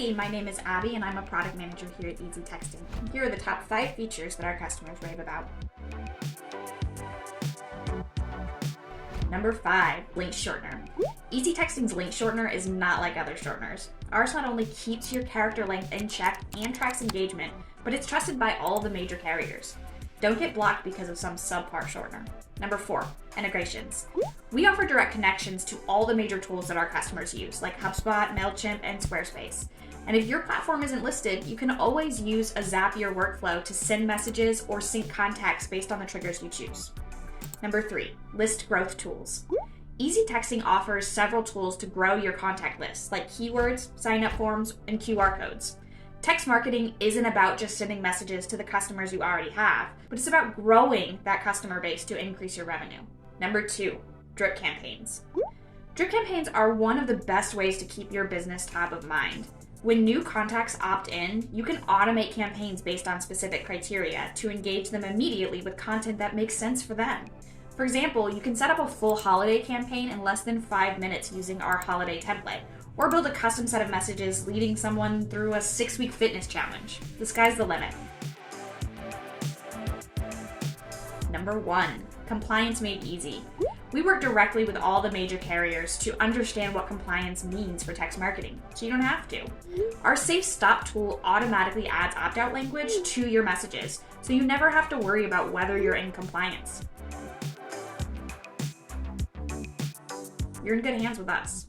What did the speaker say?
Hey, my name is Abby and I'm a product manager here at Easy Texting. Here are the top 5 features that our customers rave about. Number 5, link shortener. Easy Texting's link shortener is not like other shorteners. Ours not only keeps your character length in check and tracks engagement, but it's trusted by all the major carriers. Don't get blocked because of some subpar shortener. Number 4, integrations. We offer direct connections to all the major tools that our customers use, like HubSpot, MailChimp, and Squarespace. And if your platform isn't listed, you can always use a Zapier workflow to send messages or sync contacts based on the triggers you choose. Number 3, list growth tools. Easy Texting offers several tools to grow your contact list, like keywords, sign-up forms, and QR codes. Text marketing isn't about just sending messages to the customers you already have, but it's about growing that customer base to increase your revenue. Number 2, drip campaigns. Drip campaigns are one of the best ways to keep your business top of mind. When new contacts opt in, you can automate campaigns based on specific criteria to engage them immediately with content that makes sense for them. For example, you can set up a full holiday campaign in less than 5 minutes using our holiday template, or build a custom set of messages leading someone through a 6-week fitness challenge. The sky's the limit. Number 1, compliance made easy. We work directly with all the major carriers to understand what compliance means for text marketing, so you don't have to. Our Safe Stop tool automatically adds opt-out language to your messages, so you never have to worry about whether you're in compliance. You're in good hands with us.